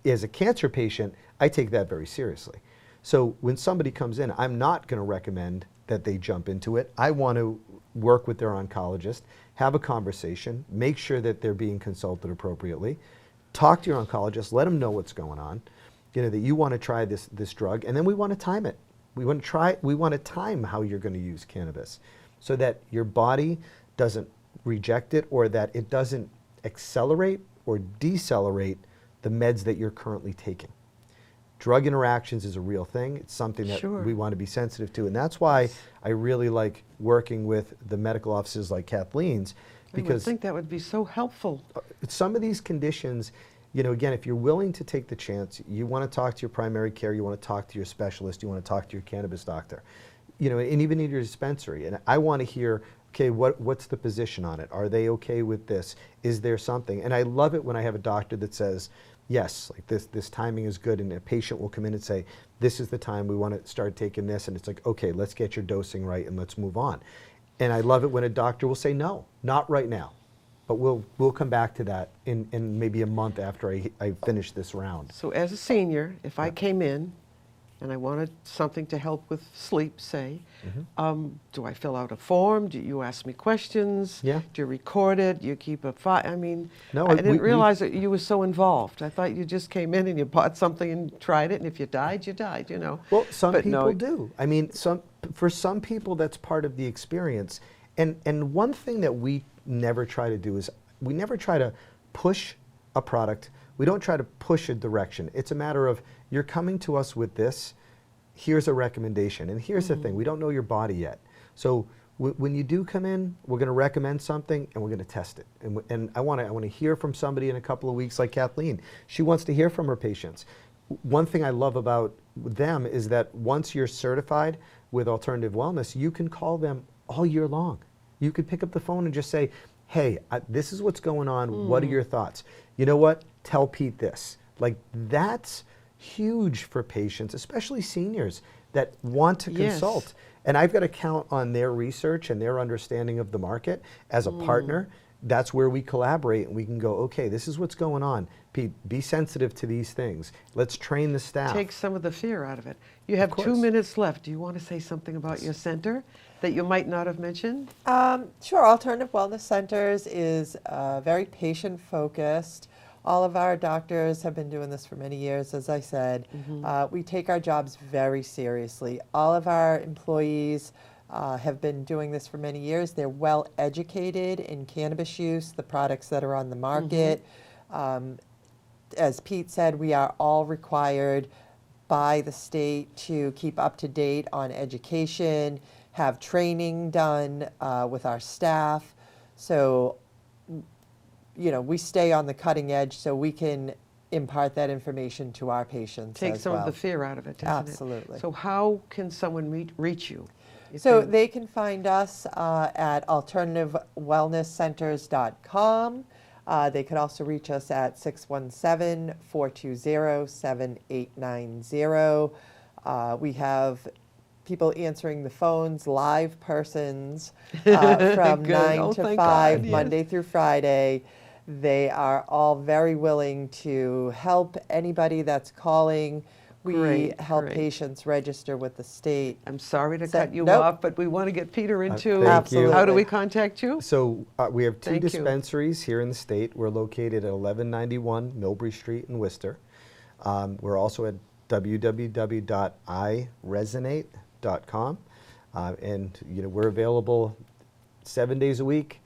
As a cancer patient, I take that very seriously. So when somebody comes in, I'm not going to recommend that they jump into it. I want to work with their oncologist, have a conversation, make sure that they're being consulted appropriately, talk to your oncologist, let them know what's going on, that you want to try this drug, and then we want to time it. We want to time how you're going to use cannabis so that your body doesn't reject it, or that it doesn't accelerate or decelerate the meds that you're currently taking. Drug interactions is a real thing. It's something that Sure. we want to be sensitive to. And that's why I really like working with the medical offices like Kathleen's, I would because think that would be so helpful. some of these conditions, again, if you're willing to take the chance, you want to talk to your primary care, you want to talk to your specialist, you want to talk to your cannabis doctor, and even in your dispensary. And I want to hear, okay, what's the position on it? Are they okay with this? Is there something? And I love it when I have a doctor that says, yes, like this timing is good, and a patient will come in and say, this is the time we want to start taking this, and it's like, okay, let's get your dosing right and let's move on. And I love it when a doctor will say, no, not right now, but we'll come back to that in maybe a month after I finish this round. So as a senior, if I Yeah. came in and I wanted something to help with sleep, say, do I fill out a form? Do you ask me questions? Yeah. Do you record it? Do you keep a file? I mean, No, I didn't we- realize that you were so involved. I thought you just came in and you bought something and tried it, and if you died, you died, Well, some But people no. do. I mean, for some people, that's part of the experience. And one thing that we never try to do is we never try to push a product. We don't try to push a direction. It's a matter of, you're coming to us with this, here's a recommendation. And here's the thing, we don't know your body yet. So when you do come in, we're going to recommend something and we're going to test it. And I want to hear from somebody in a couple of weeks, like Kathleen. She wants to hear from her patients. One thing I love about them is that once you're certified with alternative wellness, you can call them all year long. You could pick up the phone and just say, hey, this is what's going on. What are your thoughts? You know what? Tell Pete this. Like, that's huge for patients, especially seniors that want to Yes. consult. And I've got to count on their research and their understanding of the market as a partner. That's where we collaborate and we can go, okay, this is what's going on. Pete, be sensitive to these things. Let's train the staff. Take some of the fear out of it. You have 2 course. minutes left. Do you want to say something about your center that you might not have mentioned? Sure. Alternative Wellness Centers is very patient-focused. All of our doctors have been doing this for many years, as I said. We take our jobs very seriously. All of our employees have been doing this for many years. They're well educated in cannabis use, the products that are on the market. As Pete said, we are all required by the state to keep up to date on education, have training done with our staff. So, you know, we stay on the cutting edge so we can impart that information to our patients Take as some well. of the fear out of it, doesn't it? Absolutely. So how can someone reach you? If So they- they can find us at alternativewellnesscenters.com. They could also reach us at 617-420-7890. We have people answering the phones, live persons from Good. 9 Oh, to thank 5, God, yes. Monday through Friday. They are all very willing to help anybody that's calling. We Great, help great. patients register with the state. I'm sorry to So- cut you nope. off, but we want to get Peter into thank you. how do we Absolutely. contact you? So we have two Thank you. dispensaries here in the state. We're located at 1191 Millbury Street in Worcester. We're also at www.iresinate.com. And you know, we're available 7 days a week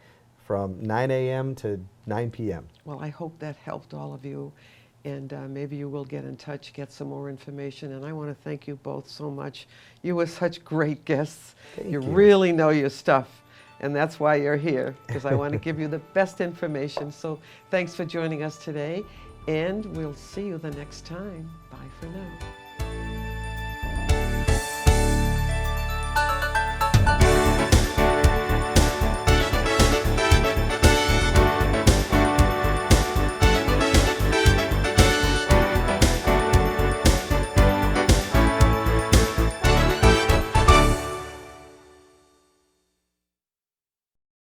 from 9 a.m. to 9 p.m. Well, I hope that helped all of you, and maybe you will get in touch, get some more information. And I want to thank you both so much. You were such great guests. Thank You you. really know your stuff, and that's why you're here, because I want to give you the best information. So thanks for joining us today, and we'll see you the next time. Bye for now.